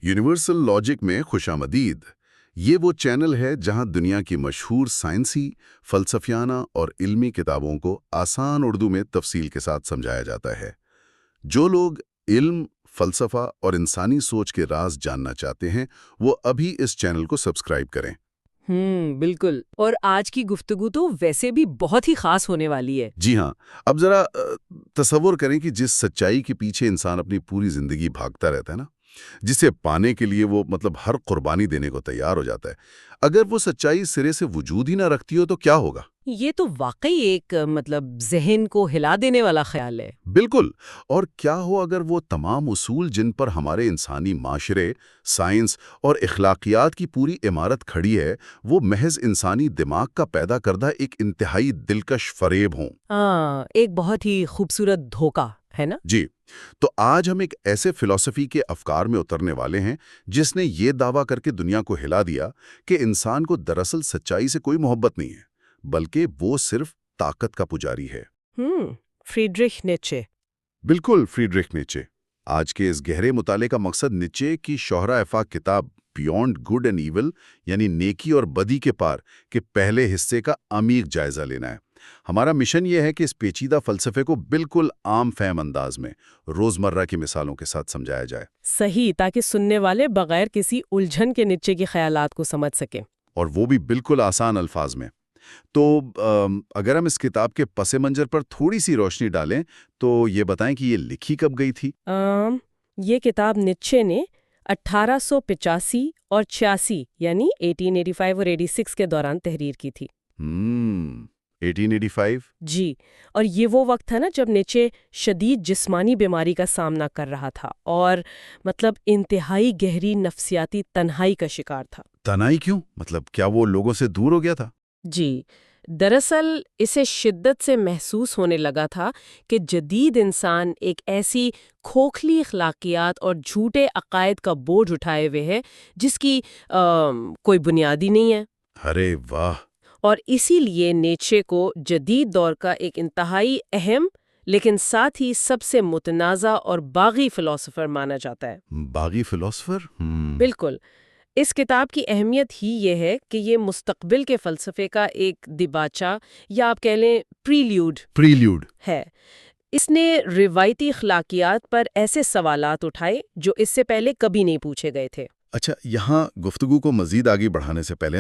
Universal logic میں خوش آمدید۔ یہ وہ چینل ہے جہاں دنیا کی مشہور سائنسی، فلسفیانہ اور علمی کتابوں کو آسان اردو میں تفصیل کے ساتھ سمجھایا جاتا ہے۔ جو لوگ علم، فلسفہ اور انسانی سوچ کے راز جاننا چاہتے ہیں وہ ابھی اس چینل کو سبسکرائب کریں۔ بالکل، اور آج کی گفتگو تو ویسے بھی بہت ہی خاص ہونے والی ہے۔ جی ہاں، اب ذرا تصور کریں کہ جس سچائی کے پیچھے انسان اپنی پوری زندگی بھاگتا رہتا ہے نا، جسے پانے کے لیے وہ ہر قربانی دینے کو تیار ہو جاتا ہے، اگر وہ سچائی سرے سے وجود ہی نہ رکھتی ہو تو کیا ہوگا؟ یہ تو واقعی ایک ذہن کو ہلا دینے والا خیال ہے۔ بالکل۔ اور کیا ہو اگر وہ تمام اصول جن پر ہمارے انسانی معاشرے، سائنس اور اخلاقیات کی پوری عمارت کھڑی ہے، وہ محض انسانی دماغ کا پیدا کردہ ایک انتہائی دلکش فریب ہوں؟ ایک بہت ہی خوبصورت دھوکہ ہے نا؟ جی، تو آج ہم ایک ایسے فلسفی کے افکار میں اترنے والے ہیں جس نے یہ دعویٰ کر کے دنیا کو ہلا دیا کہ انسان کو دراصل سچائی سے کوئی محبت نہیں ہے، بلکہ وہ صرف طاقت کا پجاری ہے۔ فریڈرک نیچے۔ بالکل، فریڈرک نیچے۔ آج کے اس گہرے مطالعے کا مقصد نیچے کی شہرہ افاق کتاب بیونڈ گڈ اینڈ ایول یعنی نیکی اور بدی کے پار کے پہلے حصے کا عمیق جائزہ لینا ہے۔ ہمارا مشن یہ ہے کہ اس پیچیدہ فلسفے کو بالکل عام فہم انداز میں روزمرہ کی مثالوں کے ساتھ سمجھایا جائے۔ صحیح، تاکہ سننے والے بغیر کسی الجھن کے نیچے کے خیالات کو سمجھ سکیں، اور وہ بھی بالکل آسان الفاظ میں۔ تو اگر ہم اس کتاب کے پس منظر پر تھوڑی سی روشنی ڈالیں تو یہ بتائیں کہ یہ لکھی کب گئی تھی؟ یہ کتاب نیچے نے 1885 اور 86 یعنی 1885 اور 86 کے دوران تحریر کی تھی۔ 1885؟ جی، اور یہ وہ وقت تھا نا جب نیچے شدید جسمانی بیماری کا سامنا کر رہا تھا اور انتہائی گہری نفسیاتی تنہائی کا شکار تھا۔ تنہائی کیوں؟ کیا وہ لوگوں سے دور ہو گیا تھا؟ جی، دراصل اسے شدت سے محسوس ہونے لگا تھا کہ جدید انسان ایک ایسی کھوکھلی اخلاقیات اور جھوٹے عقائد کا بوجھ اٹھائے ہوئے ہے جس کی کوئی بنیاد ہی نہیں ہے۔ ارے واہ! اور اسی لیے نیچے کو جدید دور کا ایک انتہائی اہم لیکن ساتھ ہی سب سے متنازع اور باغی فلسفر مانا جاتا ہے۔ باغی فلسفر؟ بالکل۔ اس کتاب کی اہمیت ہی یہ ہے کہ یہ مستقبل کے فلسفے کا ایک دباچہ یا آپ کہہ لیں پریلیوڈ ہے۔ اس نے روایتی اخلاقیات پر ایسے سوالات اٹھائے جو اس سے پہلے کبھی نہیں پوچھے گئے تھے۔ اچھا، یہاں گفتگو کو مزید آگے بڑھانے سے پہلے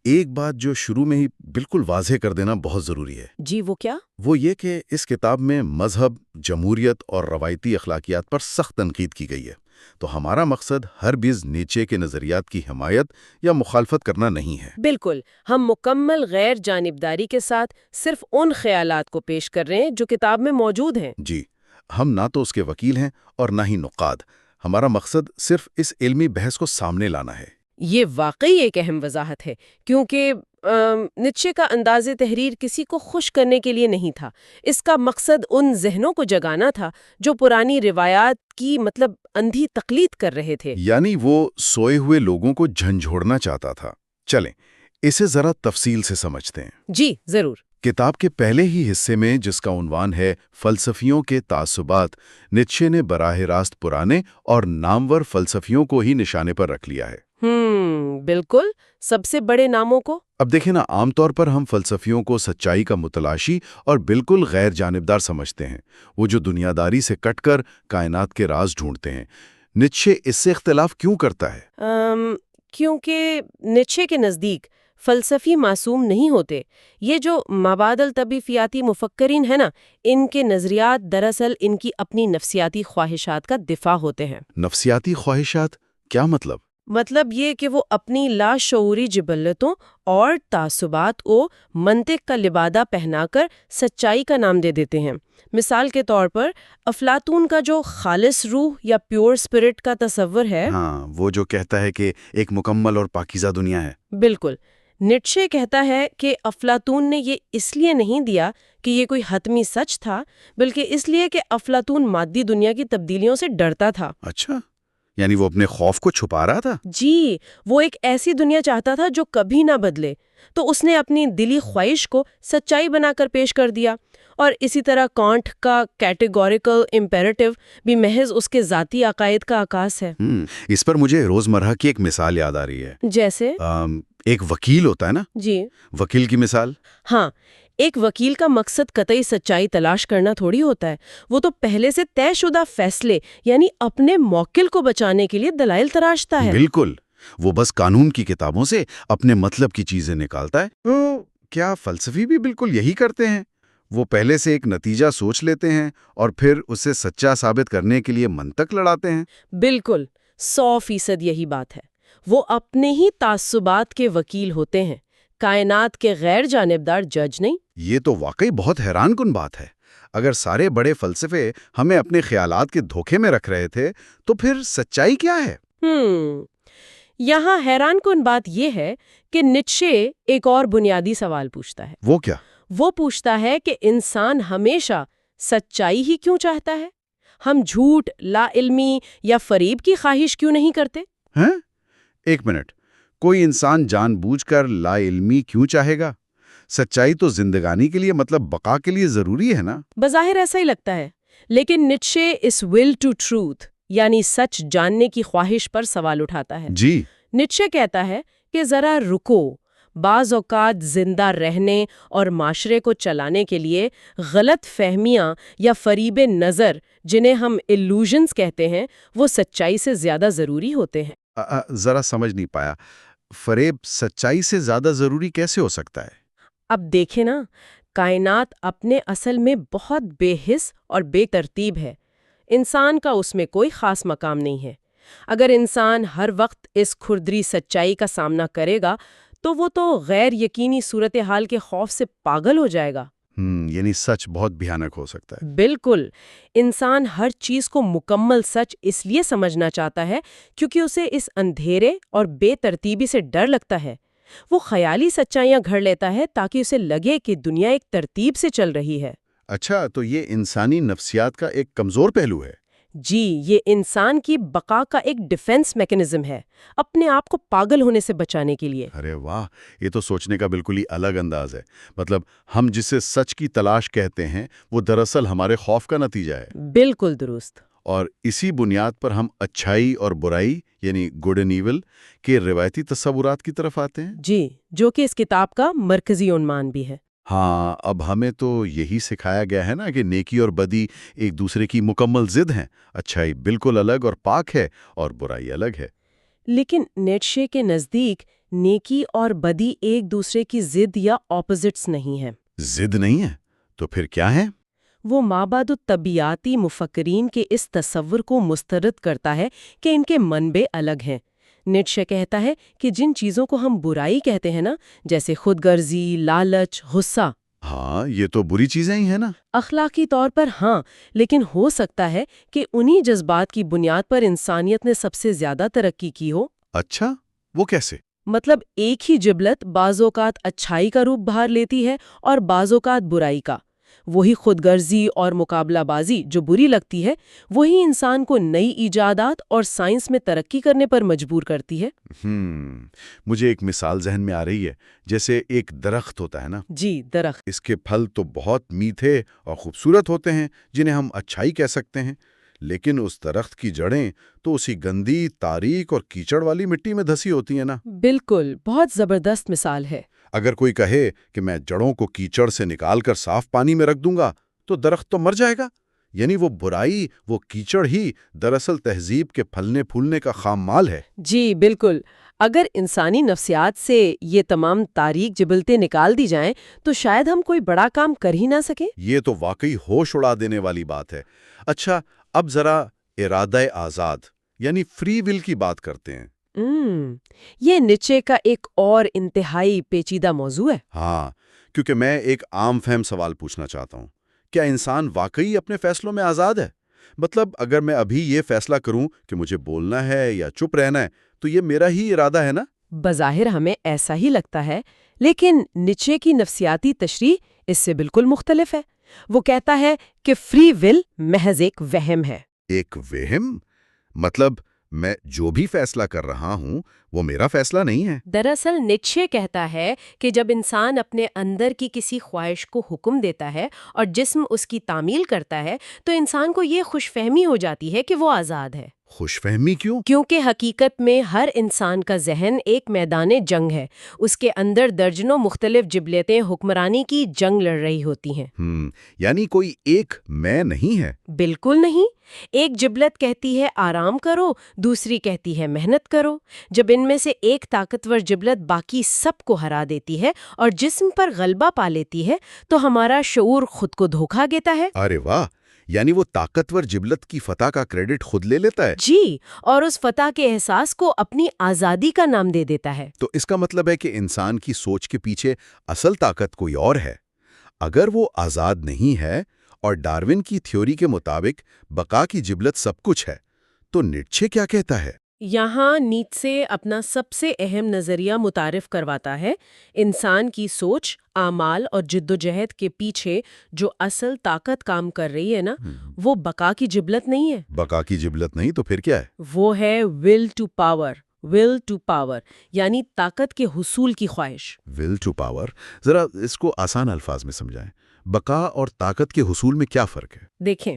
ایک بات جو شروع میں ہی بالکل واضح کر دینا بہت ضروری ہے۔ جی، وہ کیا؟ وہ یہ کہ اس کتاب میں مذہب، جمہوریت اور روایتی اخلاقیات پر سخت تنقید کی گئی ہے۔ تو ہمارا مقصد ہرگز نیچے کے نظریات کی حمایت یا مخالفت کرنا نہیں ہے۔ بالکل، ہم مکمل غیر جانبداری کے ساتھ صرف ان خیالات کو پیش کر رہے ہیں جو کتاب میں موجود ہیں۔ جی، ہم نہ تو اس کے وکیل ہیں اور نہ ہی نقاد۔ ہمارا مقصد صرف اس علمی بحث کو سامنے لانا ہے۔ یہ واقعی ایک اہم وضاحت ہے، کیونکہ نیچے کا انداز تحریر کسی کو خوش کرنے کے لیے نہیں تھا۔ اس کا مقصد ان ذہنوں کو جگانا تھا جو پرانی روایات کی اندھی تقلید کر رہے تھے، یعنی وہ سوئے ہوئے لوگوں کو جھنجھوڑنا چاہتا تھا۔ چلیں اسے ذرا تفصیل سے سمجھتے ہیں۔ جی ضرور۔ کتاب کے پہلے ہی حصے میں جس کا عنوان ہے فلسفیوں کے تعصبات، نیچے نے براہ راست پرانے اور نامور فلسفیوں کو ہی نشانے پر رکھ لیا ہے۔ بالکل، سب سے بڑے ناموں کو۔ اب دیکھیں نا، عام طور پر ہم فلسفیوں کو سچائی کا متلاشی اور بالکل غیر جانبدار سمجھتے ہیں، وہ جو دنیا داری سے کٹ کر کائنات کے راز ڈھونڈتے ہیں۔ نیچے اس سے اختلاف کیوں کرتا ہے؟ کیونکہ نیچے کے نزدیک فلسفی معصوم نہیں ہوتے۔ یہ جو مابعد طبیعیاتی مفکرین ہیں نا، ان کے نظریات دراصل ان کی اپنی نفسیاتی خواہشات کا دفاع ہوتے ہیں۔ نفسیاتی خواہشات؟ کیا مطلب یہ کہ وہ اپنی لاشعوری جبلتوں اور تعصبات کو منطق کا لبادہ پہنا کر سچائی کا نام دے دیتے ہیں۔ مثال کے طور پر افلاطون کا جو خالص روح یا پیور اسپرٹ کا تصور ہے، وہ جو کہتا ہے کہ ایک مکمل اور پاکیزہ دنیا ہے۔ بالکل۔ نیچے کہتا ہے کہ افلاطون نے یہ اس لیے نہیں دیا کہ یہ کوئی حتمی سچ تھا، بلکہ اس لیے کہ افلاطون مادی دنیا کی تبدیلیوں سے ڈرتا تھا۔ اچھا، یعنی وہ اپنے خوف کو چھپا رہا تھا؟ جی، وہ ایک ایسی دنیا چاہتا تھا جو کبھی نہ بدلے، تو اس نے اپنی دلی خواہش کو سچائی بنا کر پیش کر دیا، اور اسی طرح کانٹ کا کیٹیگوریکل امپیریٹو بھی محض اس کے ذاتی عقائد کا عکاس ہے۔ اس پر مجھے روزمرہ کی ایک مثال یاد آ رہی ہے۔ جیسے؟ ایک وکیل ہوتا ہے نا؟ جی، وکیل کی مثال؟ ہاں، ایک وکیل کا مقصد قطعی سچائی تلاش کرنا تھوڑی ہوتا ہے، وہ تو پہلے سے طے شدہ فیصلے یعنی اپنے موکل کو بچانے کے لیے دلائل تراشتا ہے۔ بالکل، وہ بس قانون کی کتابوں سے اپنے مطلب کی چیزیں نکالتا ہے۔ تو کیا فلسفی بھی بالکل یہی کرتے ہیں؟ وہ پہلے سے ایک نتیجہ سوچ لیتے ہیں اور پھر اسے سچا ثابت کرنے کے لیے منطق لڑاتے ہیں؟ بالکل، 100% یہی بات ہے۔ وہ اپنے ہی تعصبات کے وکیل ہوتے ہیں، کائنات کے غیر جانبدار جج نہیں۔ یہ تو واقعی بہت حیران کن بات ہے۔ اگر سارے بڑے فلسفے ہمیں اپنے خیالات کے دھوکے میں رکھ رہے تھے تو پھر سچائی کیا ہے؟ یہاں حیران کن بات یہ ہے کہ نیٹشے ایک اور بنیادی سوال پوچھتا ہے۔ وہ کیا؟ وہ پوچھتا ہے کہ انسان ہمیشہ سچائی ہی کیوں چاہتا ہے؟ ہم جھوٹ، لا علمی یا فریب کی خواہش کیوں نہیں کرتے؟ ہیں؟ ایک منٹ، کوئی انسان جان بوجھ کر لا علمی کیوں چاہے گا؟ سچائی تو زندگانی کے لیے مطلب بقا کے لیے ضروری ہے نا؟ بظاہر ایسا ہی لگتا ہے، لیکن نیٹشے اس ول ٹو ٹروتھ یعنی سچ جاننے کی خواہش پر سوال اٹھاتا ہے۔ جی، نیٹشے کہتا ہے کہ ذرا رکو، بعض اوقات زندہ رہنے اور معاشرے کو چلانے کے لیے غلط فہمیاں یا فریب نظر، جنہیں ہم ایلوژنز کہتے ہیں، وہ سچائی سے زیادہ ضروری ہوتے ہیں۔ ذرا سمجھ نہیں پایا، فریب سچائی سے زیادہ ضروری کیسے ہو سکتا ہے؟ اب دیکھیں نا، کائنات اپنے اصل میں بہت بے حس اور بے ترتیب ہے۔ انسان کا اس میں کوئی خاص مقام نہیں ہے۔ اگر انسان ہر وقت اس کھردری سچائی کا سامنا کرے گا تو وہ تو غیر یقینی صورتحال کے خوف سے پاگل ہو جائے گا۔ یعنی سچ بہت بھیانک ہو سکتا ہے۔ بالکل، انسان ہر چیز کو مکمل سچ اس لیے سمجھنا چاہتا ہے کیونکہ اسے اس اندھیرے اور بے ترتیبی سے ڈر لگتا ہے۔ وہ خیالی سچائیاں گھڑ لیتا ہے تاکہ اسے لگے کہ دنیا ایک ترتیب سے چل رہی ہے۔ اچھا، تو یہ انسانی نفسیات کا ایک کمزور پہلو ہے؟ جی، یہ انسان کی بقا کا ایک ڈیفنس میکنزم ہے، اپنے آپ کو پاگل ہونے سے بچانے کے لیے۔ ارے واہ، یہ تو سوچنے کا بالکل ہی الگ انداز ہے۔ مطلب ہم جسے سچ کی تلاش کہتے ہیں وہ دراصل ہمارے خوف کا نتیجہ ہے۔ بالکل درست۔ اور اسی بنیاد پر ہم اچھائی اور برائی یعنی گڈ اینڈ ایول کے روایتی تصورات کی طرف آتے ہیں۔ جی، جو کہ اس کتاب کا مرکزی عنوان بھی ہے۔ ہاں، اب ہمیں تو یہی سکھایا گیا ہے نا کہ نیکی اور بدی ایک دوسرے کی مکمل ضد ہیں۔ اچھائی بالکل الگ اور پاک ہے اور برائی الگ ہے۔ لیکن نیٹشے کے نزدیک نیکی اور بدی ایک دوسرے کی ضد یا اپوزٹس نہیں ہیں۔ ضد نہیں ہے تو پھر کیا ہے؟ وہ مابعد الطبیعاتی مفکرین کے اس تصور کو مسترد کرتا ہے کہ ان کے منبع الگ ہیں۔ نیٹشے کہتا ہے کہ جن چیزوں کو ہم برائی کہتے ہیں نا، جیسے خود غرضی، لالچ، غصہ، ہاں، یہ تو بری چیزیں ہی ہیں نا۔ اخلاقی طور پر ہاں، لیکن ہو سکتا ہے کہ انہی جذبات کی بنیاد پر انسانیت نے سب سے زیادہ ترقی کی ہو۔ اچھا، وہ کیسے؟ مطلب ایک ہی جبلت بعض اوقات اچھائی کا روپ بھار لیتی ہے اور بعض اوقات برائی کا۔ وہی خود غرضی اور مقابلہ بازی جو بری لگتی ہے، وہی انسان کو نئی ایجادات اور سائنس میں ترقی کرنے پر مجبور کرتی ہے۔ مجھے ایک مثال ذہن میں آ رہی ہے، جیسے ایک درخت ہوتا ہے نا۔ جی، درخت۔ اس کے پھل تو بہت میٹھے اور خوبصورت ہوتے ہیں جنہیں ہم اچھائی کہہ سکتے ہیں، لیکن اس درخت کی جڑیں تو اسی گندی، تاریک اور کیچڑ والی مٹی میں دھسی ہوتی ہیں نا۔ بالکل، بہت زبردست مثال ہے۔ اگر کوئی کہے کہ میں جڑوں کو کیچڑ سے نکال کر صاف پانی میں رکھ دوں گا تو درخت تو مر جائے گا۔ یعنی وہ برائی، وہ کیچڑ ہی دراصل تہذیب کے پھلنے پھولنے کا خام مال ہے۔ جی بالکل، اگر انسانی نفسیات سے یہ تمام تاریک جبلتیں نکال دی جائیں تو شاید ہم کوئی بڑا کام کر ہی نہ سکیں۔ یہ تو واقعی ہوش اڑا دینے والی بات ہے۔ اچھا، اب ذرا ارادہ آزاد یعنی فری ول کی بات کرتے ہیں۔ یہ نیٹشے کا ایک اور انتہائی پیچیدہ موضوع ہے۔ ہاں، کیونکہ میں ایک عام فہم سوال پوچھنا چاہتا ہوں۔ کیا انسان واقعی اپنے فیصلوں میں آزاد ہے؟ مطلب اگر میں ابھی یہ فیصلہ کروں کہ مجھے بولنا ہے یا چپ رہنا ہے تو یہ میرا ہی ارادہ ہے نا؟ بظاہر ہمیں ایسا ہی لگتا ہے، لیکن نیٹشے کی نفسیاتی تشریح اس سے بالکل مختلف ہے۔ وہ کہتا ہے کہ فری ول محض ایک وہم ہے۔ ایک وہم؟ مطلب میں جو بھی فیصلہ کر رہا ہوں وہ میرا فیصلہ نہیں ہے۔ دراصل نیچے کہتا ہے کہ جب انسان اپنے اندر کی کسی خواہش کو حکم دیتا ہے اور جسم اس کی تعمیل کرتا ہے تو انسان کو یہ خوش فہمی ہو جاتی ہے کہ وہ آزاد ہے۔ خوش فہمی کیوں؟ کیونکہ حقیقت میں ہر انسان کا ذہن ایک میدان جنگ ہے، اس کے اندر درجنوں مختلف جبلتیں حکمرانی کی جنگ لڑ رہی ہوتی ہیں۔ یعنی کوئی ایک میں نہیں ہے؟ بالکل نہیں۔ ایک جبلت کہتی ہے آرام کرو، دوسری کہتی ہے محنت کرو۔ جب ان میں سے ایک طاقتور جبلت باقی سب کو ہرا دیتی ہے اور جسم پر غلبہ پا لیتی ہے تو ہمارا شعور خود کو دھوکا دیتا ہے۔ ارے واہ، یعنی وہ طاقتور جبلت کی فتح کا کریڈٹ خود لے لیتا ہے؟ جی، اور اس فتح کے احساس کو اپنی آزادی کا نام دے دیتا ہے۔ تو اس کا مطلب ہے کہ انسان کی سوچ کے پیچھے اصل طاقت کوئی اور ہے۔ اگر وہ آزاد نہیں ہے اور ڈارون کی تھیوری کے مطابق بقا کی جبلت سب کچھ ہے، تو نیٹشے کیا کہتا ہے؟ یہاں نیتسے اپنا سب سے اہم نظریہ متعارف کرواتا ہے۔ انسان کی سوچ، اعمال اور جدوجہد کے پیچھے جو اصل طاقت کام کر رہی ہے نا، وہ بقا کی جبلت نہیں ہے۔ بقا کی جبلت نہیں تو پھر کیا ہے؟ وہ ہے will to power. Will to power یعنی طاقت کے حصول کی خواہش۔ ول ٹو پاور، ذرا اس کو آسان الفاظ میں سمجھائیں۔ بقا اور طاقت کے حصول میں کیا فرق ہے؟ دیکھیں،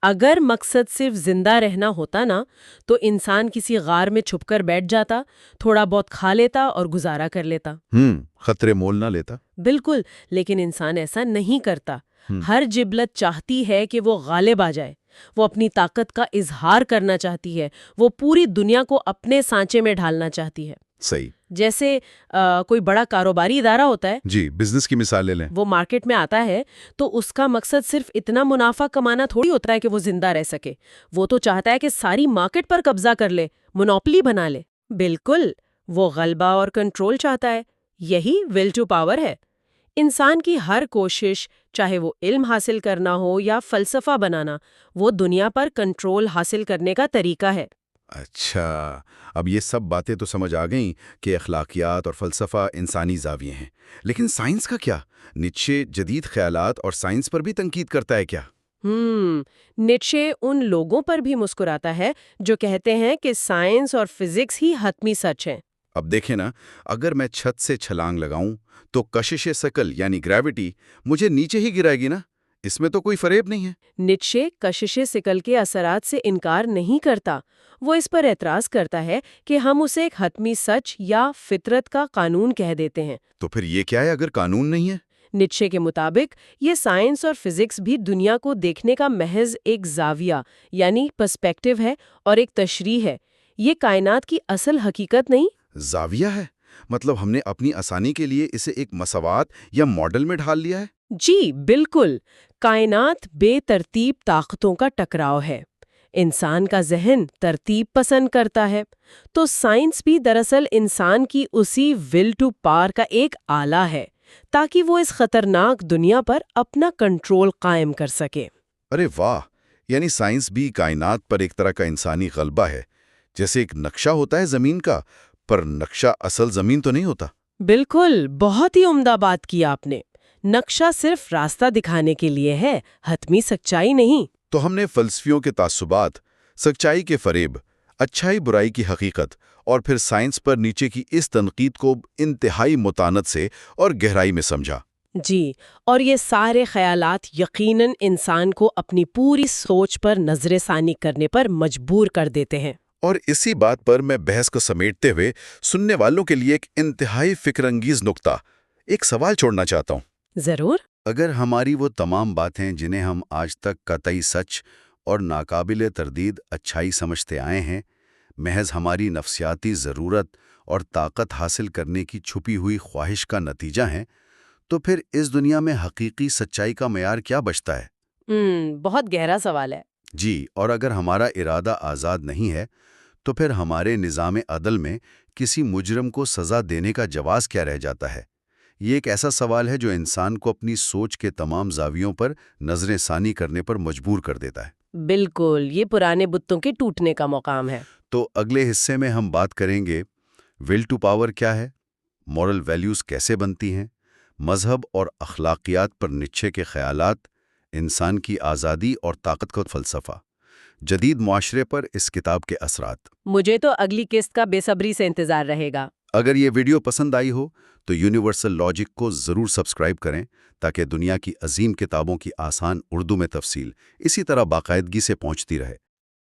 اگر مقصد صرف زندہ رہنا ہوتا نا تو انسان کسی غار میں چھپ کر بیٹھ جاتا، تھوڑا بہت کھا لیتا اور گزارا کر لیتا۔ خطرے مول نہ لیتا۔ بالکل، لیکن انسان ایسا نہیں کرتا۔ ہر جبلت چاہتی ہے کہ وہ غالب آ جائے، وہ اپنی طاقت کا اظہار کرنا چاہتی ہے، وہ پوری دنیا کو اپنے سانچے میں ڈھالنا چاہتی ہے۔ صحیح۔ جیسے کوئی بڑا کاروباری ادارہ ہوتا ہے، جی، بزنس کی مثال لے لیں۔ وہ مارکیٹ میں آتا ہے تو اس کا مقصد صرف اتنا منافع کمانا تھوڑی ہوتا ہے کہ وہ زندہ رہ سکے۔ وہ تو چاہتا ہے کہ ساری مارکیٹ پر قبضہ کر لے، مونوپلی بنا لے۔ بالکل، وہ غلبہ اور کنٹرول چاہتا ہے۔ یہی ول ٹو پاور ہے۔ انسان کی ہر کوشش، چاہے وہ علم حاصل کرنا ہو یا فلسفہ بنانا، وہ دنیا پر کنٹرول حاصل کرنے کا طریقہ ہے۔ اچھا، اب یہ سب باتیں تو سمجھ آ گئیں کہ اخلاقیات اور فلسفہ انسانی زاویے ہیں، لیکن سائنس کا کیا؟ نیٹشے جدید خیالات اور سائنس پر بھی تنقید کرتا ہے کیا؟ نیٹشے ان لوگوں پر بھی مسکراتا ہے جو کہتے ہیں کہ سائنس اور فزکس ہی حتمی سچ ہیں۔ اب دیکھیں نا، اگر میں چھت سے چھلانگ لگاؤں تو کشش ثقل یعنی گریوٹی مجھے نیچے ہی گرائے گی نا، اس میں تو کوئی فریب نہیں ہے۔ نیٹشے کشش ثقل کے اثرات سے انکار نہیں کرتا، وہ اس پر اعتراض کرتا ہے کہ ہم اسے ایک حتمی سچ یا فطرت کا قانون کہہ دیتے ہیں۔ تو پھر یہ کیا ہے اگر قانون نہیں ہے؟ نیٹشے کے مطابق یہ سائنس اور فزکس بھی دنیا کو دیکھنے کا محض ایک زاویہ یعنی پرسپیکٹو ہے اور ایک تشریح ہے، یہ کائنات کی اصل حقیقت نہیں۔ زاویہ ہے؟ مطلب ہم نے اپنی آسانی کے لیے اسے ایک مساوات یا ماڈل میں ڈھال لیا ہے؟ جی بالکل، کائنات بے ترتیب طاقتوں کا ٹکراؤ ہے۔ انسان کا ذہن ترتیب پسند کرتا ہے، تو سائنس بھی دراصل انسان کی اسی ول ٹو پاور کا ایک آلہ ہے تاکہ وہ اس خطرناک دنیا پر اپنا کنٹرول قائم کر سکے۔ ارے واہ، یعنی سائنس بھی کائنات پر ایک طرح کا انسانی غلبہ ہے، جیسے ایک نقشہ ہوتا ہے زمین کا، پر نقشہ اصل زمین تو نہیں ہوتا۔ بالکل، بہت ہی عمدہ بات کی آپ نے۔ نقشہ صرف راستہ دکھانے کے لیے ہے، حتمی سچائی نہیں۔ تو ہم نے فلسفیوں کے تعصبات، سچائی کے فریب، اچھائی برائی کی حقیقت اور پھر سائنس پر نیچے کی اس تنقید کو انتہائی متانت سے اور گہرائی میں سمجھا۔ جی، اور یہ سارے خیالات یقیناً انسان کو اپنی پوری سوچ پر نظر ثانی کرنے پر مجبور کر دیتے ہیں۔ اور اسی بات پر میں بحث کو سمیٹتے ہوئے سننے والوں کے لیے ایک انتہائی فکر انگیز نکتہ، ایک سوال چھوڑنا چاہتا ہوں۔ ضرور۔ اگر ہماری وہ تمام باتیں جنہیں ہم آج تک قطعی سچ اور ناقابل تردید اچھائی سمجھتے آئے ہیں، محض ہماری نفسیاتی ضرورت اور طاقت حاصل کرنے کی چھپی ہوئی خواہش کا نتیجہ ہیں، تو پھر اس دنیا میں حقیقی سچائی کا معیار کیا بچتا ہے؟ بہت گہرا سوال ہے۔ جی، اور اگر ہمارا ارادہ آزاد نہیں ہے تو پھر ہمارے نظام عدل میں کسی مجرم کو سزا دینے کا جواز کیا رہ جاتا ہے؟ یہ ایک ایسا سوال ہے جو انسان کو اپنی سوچ کے تمام زاویوں پر نظر ثانی کرنے پر مجبور کر دیتا ہے۔ بالکل، یہ پرانے بتوں کے ٹوٹنے کا مقام ہے۔ تو اگلے حصے میں ہم بات کریں گے ول ٹو پاور کیا ہے، مورل ویلیوز کیسے بنتی ہیں، مذہب اور اخلاقیات پر نیٹشے کے خیالات، انسان کی آزادی اور طاقت کا فلسفہ، جدید معاشرے پر اس کتاب کے اثرات۔ مجھے تو اگلی قسط کا بے صبری سے انتظار رہے گا۔ اگر یہ ویڈیو پسند آئی ہو تو یونیورسل لاجک کو ضرور سبسکرائب کریں تاکہ دنیا کی عظیم کتابوں کی آسان اردو میں تفصیل اسی طرح باقاعدگی سے پہنچتی رہے۔